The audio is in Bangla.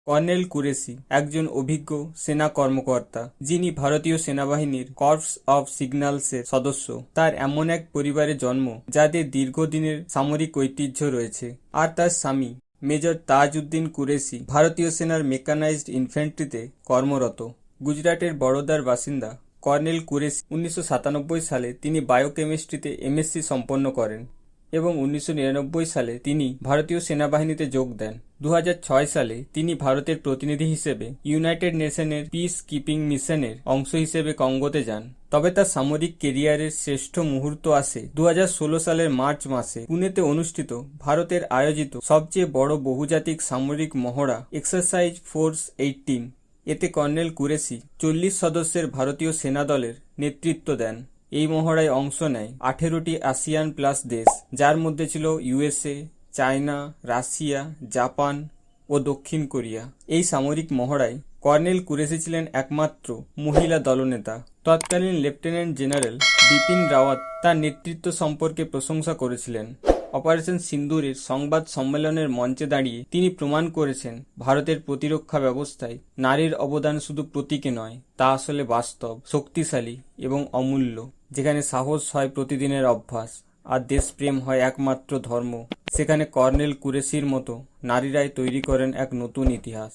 কর্নেল কুরেশি একজন অভিজ্ঞ সেনা কর্মকর্তা, যিনি ভারতীয় সেনাবাহিনীর কর্পস অফ সিগন্যালসের সদস্য। তার এমন এক পরিবারে জন্ম যাদের দীর্ঘদিনের সামরিক ঐতিহ্য রয়েছে, আর তার স্বামী মেজর তাজউদ্দিন কুরেশি ভারতীয় সেনার মেকানাইজড ইনফ্যান্ট্রিতে কর্মরত। গুজরাটের বরোদার বাসিন্দা কর্নেল কুরেশি 1997 সালে তিনি বায়োকেমিস্ট্রিতে এমএসসি সম্পন্ন করেন এবং 1999 সালে তিনি ভারতীয় সেনাবাহিনীতে যোগ দেন। 2006 সালে তিনি ভারতের প্রতিনিধি হিসেবে ইউনাইটেড নেশনের পিস কিপিং মিশনের অংশ হিসেবে কঙ্গোতে যান। তবে তার সামরিক কেরিয়ারের শ্রেষ্ঠ মুহূর্ত আসে 2016 সালের মার্চ মাসে পুনেতে অনুষ্ঠিত ভারতের আয়োজিত সবচেয়ে বড় বহুজাতিক সামরিক মহড়া এক্সারসাইজ ফোর্স 18। এতে কর্নেল কুরেশি 40 সদস্যের ভারতীয় সেনা দলের নেতৃত্ব দেন। এই মহড়ায় অংশ নেয় 18টি আসিয়ান প্লাস দেশ, যার মধ্যে ছিল ইউএসএ, চায়না, রাশিয়া, জাপান ও দক্ষিণ কোরিয়া। এই সামরিক মহড়ায় কর্নেল কুরেশি ছিলেন একমাত্র মহিলা দলনেতা। তৎকালীন লেফটেন্যান্ট জেনারেল বিপিন রাওয়াত তার নেতৃত্ব সম্পর্কে প্রশংসা করেছিলেন। অপারেশন সিন্দুরের সংবাদ সম্মেলনের মঞ্চে দাঁড়িয়ে তিনি প্রমাণ করেছেন ভারতের প্রতিরক্ষা ব্যবস্থায় নারীর অবদান শুধু প্রতীকে নয়, তা আসলে বাস্তব, শক্তিশালী এবং অমূল্য। যেখানে সাহস হয় প্রতিদিনের অভ্যাস আর দেশপ্রেম হয় একমাত্র ধর্ম, সেখানে কর্নেল কুরেশির মতো নারীরাই তৈরি করেন এক নতুন ইতিহাস।